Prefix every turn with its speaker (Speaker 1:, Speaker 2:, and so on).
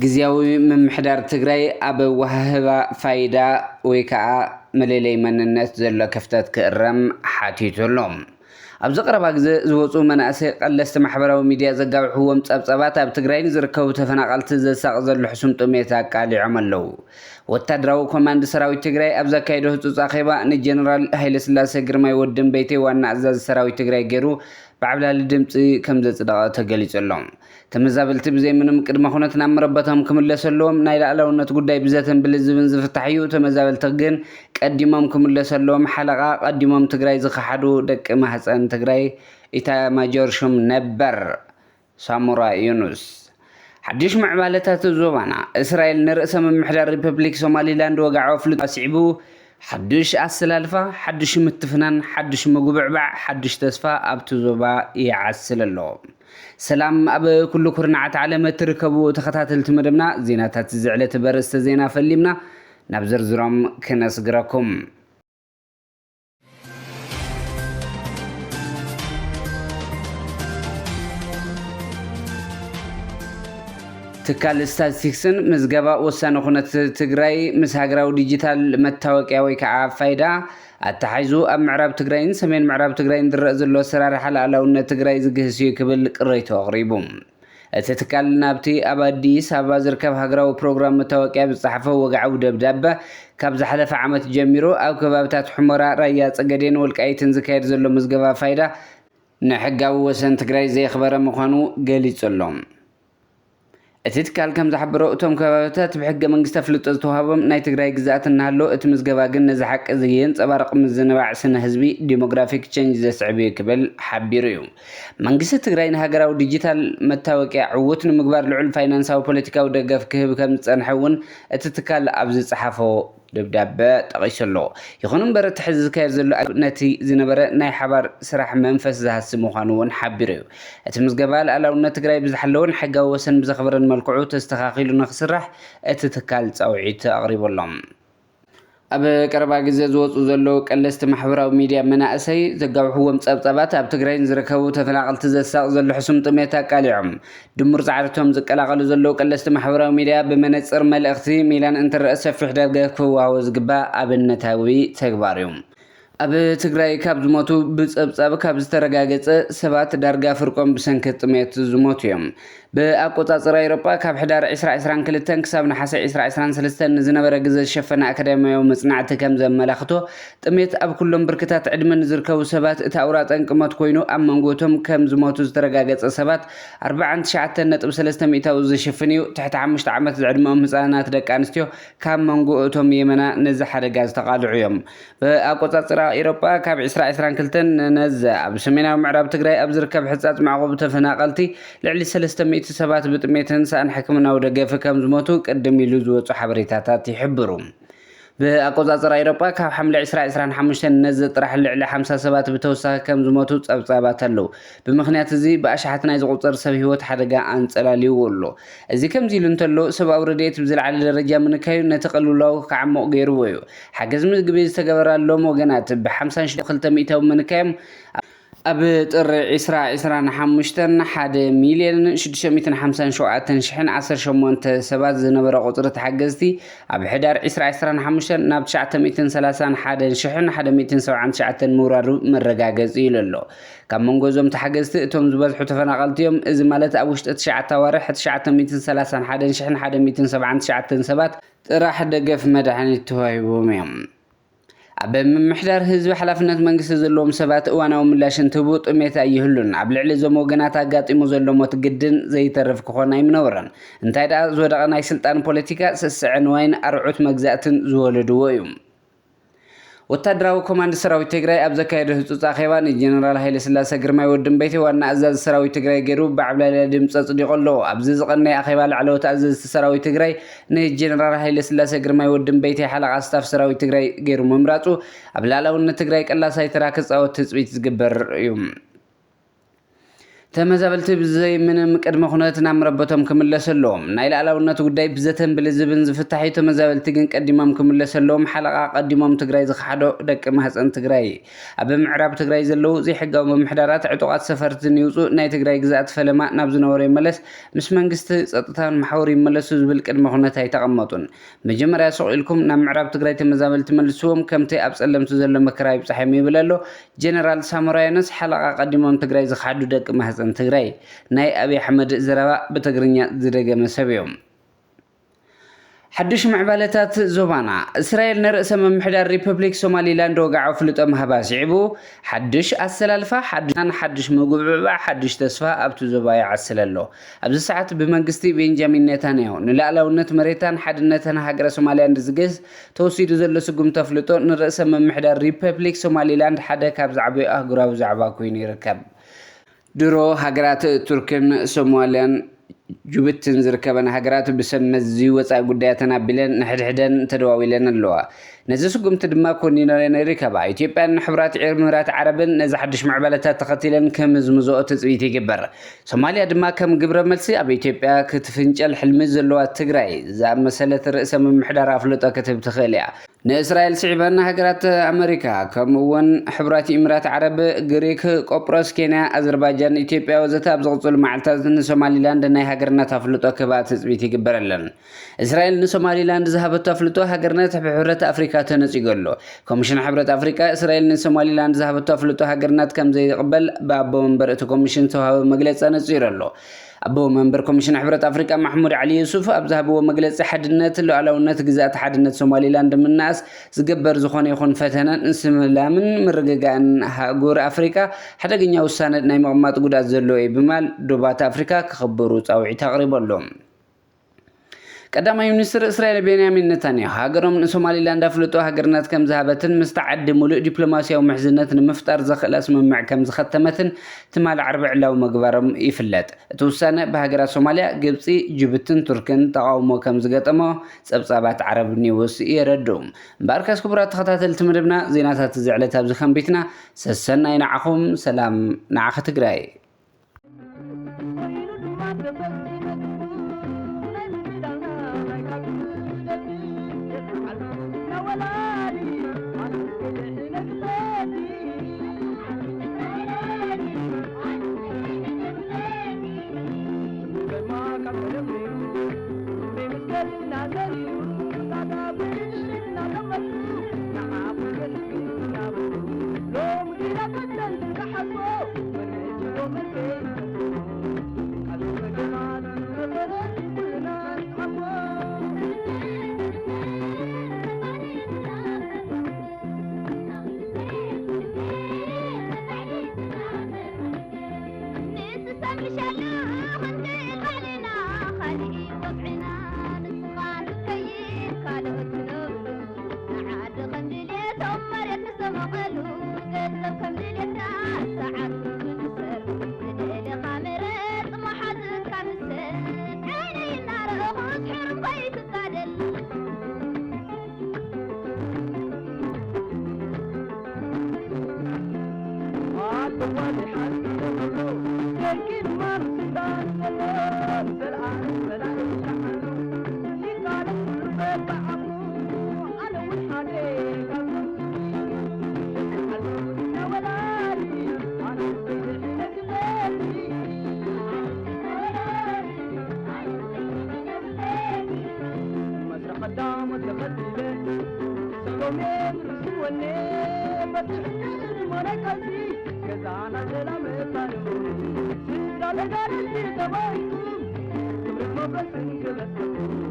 Speaker 1: ጊዜያዊ ምምሕዳር ትግራይ ኣብ ወሃህባ ፋይዳ ወይ ከዓ መለለይ መንነት ዘሎ ክፍተት ክእረም ሓቲቱሎም ኣብዚ ቀረባ ግዜ ዝወፁ መናእሰይ ቀለስቲ ማሕበራዊ ሚድያ ዘጋብሕዎም ፀብፀባት ኣብ ትግራይ ዝርከቡ ተፈናቀልቲ ዘሳቕ ዘሎ ሕሱም ጥሜት ኣቃሊዖም ኣለው። ወታደራዊ ኮማንድ ሰራዊት ትግራይ ኣብ ዘካየዶ ህፁፅ ኣኼባ ንጀነራል ሃይለስላሴ ግርማይ ወድንበይተይ ዋና ኣዛዚ ሰራዊት ትግራይ ገይሩ ብዓብላሊ ድምፂ ከም ዘፅደቐ ተገሊጹሎም። ተመዛበልቲ ብዘይ ምንም ቅድመ ኩነት ናብ መረበቶም ክምለሰለዎም ናይ ላዕላውነት ጉዳይ ብዘተን ብልዝብን ዝፍታሕ እዩ። ተመዛበልቲ ግን ቀዲሞም ክምለሰለዎም ሓለቓ ቀዲሞም ትግራይ ዝኸሓዱ ደቂ ማህፀን ትግራይ ኢታማጆር ሹም ነበር ሳሙራ ዩኑስ። ሓድሽ ምዕባለታት ዞባና እስራኤል ንርእሰ ምምሕዳር ሪፐብሊክ ሶማሊላንድ ወጋዓዊ ፍሉጥ ኣስዒቡ ሓድሽ ኣሰላልፋ ሓድሽ ምትፍናን ሓድሽ ምጉብዕባዕ ሓድሽ ተስፋ ኣብቲ ዞባ ይዓስል ኣሎ። ሰላም ኣብ ኩሉ ኩርናዓት ዓለም እትርከቡ ተኸታተልቲ መደብና ዜናታት ዝዕለት በርእስተ ዜና ፈሊምና ናብ ዝርዝሮም ክነስግረኩም። ትካል ስታቲስቲክስን ምዝገባ ወሳኒ ኩነት ትግራይ ምስ ሃገራዊ ዲጂታል መታወቂያ ወይ ከዓ ፋይዳ ኣተሓይዙ ኣብ ምዕራብ ትግራይን ሰሜን ምዕራብ ትግራይን ዝረአ ዘሎ ኣሰራርሓ ላዕላውነት ትግራይ ዝግህስ እዩ ክብል ቅሬቱ ኣቕሪቡ። እቲ ትካል ናብቲ ኣብ ኣዲስ ኣበባ ዝርከብ ሃገራዊ ፕሮግራም መታወቂያ ብዝፀሓፈ ወግዓዊ ደብዳበ ካብ ዝሓለፈ ዓመት ጀሚሩ ኣብ ከባቢታት ሕሞራ፣ ራያ፣ ፀገዴን ወልቃይትን ዝካየድ ዘሎ ምዝገባ ፋይዳ ንሕጋዊ ወሰን ትግራይ ዘየኽበረ ምዃኑ ገሊጹ ኣሎ። እቲ ትካል ከም ዝሓበሮ እቶም ከባቢታት ብሕገ መንግስቲ ፍልጦ ዝተዋሃቦም ናይ ትግራይ ግዛኣት እናሃሎ እቲ ምዝገባ ግን ነዚ ሓቂ ዘንፀባርቕ ምዝንባዕ ስነ ህዝቢ ዲሞግራፊክ ቼንጅ ዘስዕብ እዩ ክብል ሓቢሩ እዩ። መንግስቲ ትግራይ ንሃገራዊ ዲጂታል መታወቂያ ዕውት ንምግባር ልዑል ፋይናንሳዊ ፖለቲካዊ ደገፍ ክህብ ከም ዝፀንሐ እውን እቲ ትካል ኣብ ዝፀሓፎ ደብዳበ ጠቒሱ ኣሎ። ይኹን እምበር እቲ ሕዚ ዝካየድ ዘሎ ነቲ ዝነበረ ናይ ሓባር ስራሕ መንፈስ ዝሃስብ ምዃኑ እውን ሓቢሩ እዩ። እቲ ምዝገባ ላዕላውነት ትግራይ ብዝሓለውን ሕጋዊ ወሰን ብዘኽብረን መልክዑ ተስተኻኺሉ ንኽስራሕ እቲ ትካል ፃውዒት ኣቕሪቦሎም። ኣብ ቀረባ ግዜ ዝወፁ ዘለዉ ቀለስቲ ማሕበራዊ ሚድያ መናእሰይ ዘጋብሕዎም ፀብፀባት ኣብ ትግራይ ዝርከቡ ተፈናቀልቲ ዘሳቕ ዘሎ ሕሱም ጥሜት ኣቃሊዖም። ድሙር ፃዕርቶም ዝቀላቀሉ ዘለዉ ቀለስቲ ማሕበራዊ ሚድያ ብመነፅር መልእኽቲ ሚላን እንትርአ ሰፊሕ ደገፍ ክወሃቦ ዝግባእ ኣብነታዊ ተግባር እዩ። ኣብ ትግራይ ካብ ዝሞቱ ብፀብጻብ ካብ ዝተረጋገፀ ሰባት ዳርጋ ፍርቆም ብሰንኪ ጥሜት ዝሞቱ እዮም። ብኣቆፃፅራ ኤውሮጳ ካብ ሕዳር 2022 ክሳብ ናሓሰ 2023 ንዝነበረ ግዜ ዝሸፈነ ኣካዳሚያዊ መፅናዕቲ ከም ዘመላኽቶ ጥሜት ኣብ ኩሎም ብርክታት ዕድመ ንዝርከቡ ሰባት እቲ ኣውራ ጠንቅመት ኮይኑ ኣብ መንጎቶም ከም ዝሞቱ ዝተረጋገፀ ሰባት 49.3 ሚእታዊ ዝሽፍን እዩ። ትሕቲ 5 ዓመት ዝዕድመኦም ህፃናት ደቂ ኣንስትዮ ካብ መንጎ እቶም የመና ነዚ ሓደጋ ዝተቃልዑ እዮም። ብኣቆፃፅራ ኤውሮጳ ካብ 2022 ነዚ ኣብ ሰሜናዊ ምዕራብ ትግራይ ኣብ ዝርከብ ሕፃፅ ማዕቆብ ተፈናቀልቲ ልዕሊ 300 ሰባት ብጥሜትን ሳእን ሕክምናዊ ደገፍ ከም ዝሞቱ ቅድም ኢሉ ዝወፁ ሓበሬታታት ይሕብሩ። ብኣቆፃፅራ ኤውሮጳ ካብ ሓምለ 2025 ነዚ ጥራሕ ልዕሊ 50 ሰባት ብተወሳኺ ከም ዝሞቱ ፀብጻባት ኣለው። ብምክንያት እዚ ብኣሽሓት ናይ ዝቁፀር ሰብ ሂወት ሓደጋ አንፀላልይዎ ኣሎ። እዚ ከምዚ ኢሉ እንተሎ ሰብኣዊ ረድኤት ብዝለዓለ ደረጃ ምንካዩ ነቲ ቅልውላው ክዓምቕ ገይርዎ እዩ። ሓገዝ ምግቢ ዝተገበረሎም ወገናት ብ52 ሚእታዊ ምንካዮም ኣብ ጥሪ 2025 1,657,018 ሰባት ዝነበረ ቁፅሪ ተሓገዝቲ ኣብ ሕዳር 2025 ናብ 931,179 ምውራዱ መረጋገፂ ኢሉ ኣሎ። ካብ መንጎ እዞም ተሓገዝቲ እቶም ዝበዝሑ ተፈናቀልቲ እዮም። እዚ ማለት ኣብ ውሽጢ 9 ኣዋርሕ 931,179 ሰባት ጥራሕ ደገፍ መድሓኒት ተዋሂቦም እዮም። ኣብ ምምሕዳር ህዝቢ ሓላፍነት መንግስቲ ዘለዎም ሰባት እዋናዊ ምላሽ እንትህቡ ጥሜት ኣይህሉን። ኣብ ልዕሊ እዞም ወገናት ኣጋጢሙ ዘሎ ሞት ግድን ዘይተርፍ ክኾን ኣይምነብረን። እንታይ ደኣ ዝወደቐ ናይ ስልጣን ፖለቲካ ስስዕን ዋይን ኣርዑት መግዛእትን ዝወለድዎ እዩ። ወታደራዊ ኮማንድ ሰራዊት ትግራይ ኣብ ዘካየደ ህፁፅ ኣኼባ ንጀነራል ሃይለስላሴ ግርማይ ወድንበይተይ ዋና ኣዛዚ ሰራዊት ትግራይ ገይሩ ብዓብላሊ ድምፂ ኣፅዲቑ ኣሎ። ኣብዚ ዝቐነየ ኣኼባ ላዕለዎት ኣዘዝቲ ሰራዊት ትግራይ ንጀነራል ሃይለስላሴ ግርማይ ወድንበይተይ ሓለቓ ስታፍ ሰራዊት ትግራይ ገይሩ ምምራፁ ኣብ ላዕላውነት ትግራይ ቀላሳይ ተራ ክፃወት ትፅቢት ዝግበር እዩ። ተመዛበልቲ ብዘይ ምንም ቅድመ ኩነት ናምረበቶም ክምለሰሎም ናይ ላዕላውነት ጉዳይ ብዘተን ብልዝብን ዝፍታሕ ተመዛበልቲ ግን ቀዲሞም ክምለሰሎም ሓለቓ ቀዲሞም ትግራይ ዝኸሓዶ ደቂ ማህፀን ትግራይ ኣብ ምዕራብ ትግራይ ዘለው ዘይሕጋዊ መምሕዳራት ዕጡቃት ሰፈርቲ ይውፁ ናይ ትግራይ ግዛኣት ፈለማ ናብ ዝነበሩ ይመለስ ምስ መንግስቲ ጸጥታን ማሕወር ይመለሱ ዝብል ቅድመ ኩነት ኣይተቐመጡን መጀመርያ ሰቂልኩም ናብ ምዕራብ ትግራይ ተመዛበልቲ መልስዎም ከምቲ ኣብ ጸለምቲ ዘሎ መከራ ይብፅሐም ይብል ኣሎ ጀነራል ሳሙራይነስ ሓለቓ ቀዲሞም ትግራይ ዝኸሓዱ ደቂ ማህፀን ትግራይ ናይ አብይ አሕመድ ዘረባ በትግርኛ ዝደገመ ሰብዮም حدش معبالتات زوبانا إسرائيل نرأس ممحدار ريبوبليك سوماليلاند وقعوا فلتو مهباس عبو حدش السلالفة حدش مقبع حدش تسفى أبتو زوبايا عسلالو أبز ساعات بمنقستي بنجامين نتانياهو نلاقلو نت مريتان حد نتان هاقرا سوماليلاند زقز توسيدو زلو سقوم تفلتو نرأس ممحدار ريبوبليك سوماليلاند حدا كاب زعبي أهقرا وزعبا كوين يركب درو هاقرات تركن سوماليان جبتن زركبنا هاجرات بسم مزي وصا غداياتنا بلن نحدحدن تدواويلن اللوا نزسو قمت دما كونينا ركبا ኢትዮጵያን ሕብራት ኤምራት ዓረብን ነዚ ሓድሽ ማዕበለታት ተኸቲለን ከም ዝምዝኦ ተጽቢት ይግበር ሶማሊያ ድማ ከም ግብረ መልሲ ኣብ ኢትዮጵያ ክትፍንጨል ሕልሚ ዘለዋ ትግራይ ዘኣመሰለት ርእሰ ምምሕዳር ኣፍልጦ ክትብ ትኽእል እያ ንእስራኤል ስዒበና ሃገራት ኣሜሪካ ከምኡውን ሕብራት ኤምራት ዓረብ ግሪክ ቆጵሮስ ኬንያ አዘርባይጃን ኢትዮጵያ ወዘተ ኣብ ዝቕፅሉ መዓልታት ንሶማሊላንድ ናይ ሃገርነት ኣፍልጦ ክብኣ ተጽቢት ይግበረለን እስራኤል ንሶማሊላንድ ዝሃበቶ ኣፍልጦ ሃገርነት ሕብረት ኣፍሪካ ተነጽይገሎ ኮሚሽን ሕብረት ኣፍሪካ እስራኤል ንሶማሊላንድ ዝሃበቶ ኣፍልጦ ሃገርነት ከም ዘይቅበል በኣቦ መንበር እቲ ኮሚሽን ተዋሃበ መግለጺ ነጽይረሎ أبو منبر كوميشن حبرة أفريقيا محمود علي يوسف أبزه أبو مجلس حدنات لعلونات جزات حدنات سوماليلاند من الناس زجبر زخون يخون فتنا اسم لامن مرجعان هجور أفريقيا حتى جنيا وسنة نايم مقامات جود أزلوي بمال دوبات أفريقيا كخبروت أو تقريبا لهم قدامي منستر إسرائيل بنيامين نتنياهو هاجرهم من سوماليلاند أفلتو هاجرنات كم ذهبتن مستعد ملء دبلوماسيا ومحزنات مفتر زخل اسم مع كم زختمتن تمال عرب علاو مقبرم يفلت توسانة بهاجرات سوماليا جبسي جبتن تركن تقاومو كم زقتمو سبسابات عرب نيوس يردوم باركاس كبرات خطات التمربنا زيناتات زعلتها بزخم بيتنا سسنا ينعخم سلام نعخ تقراي
Speaker 2: Thank you.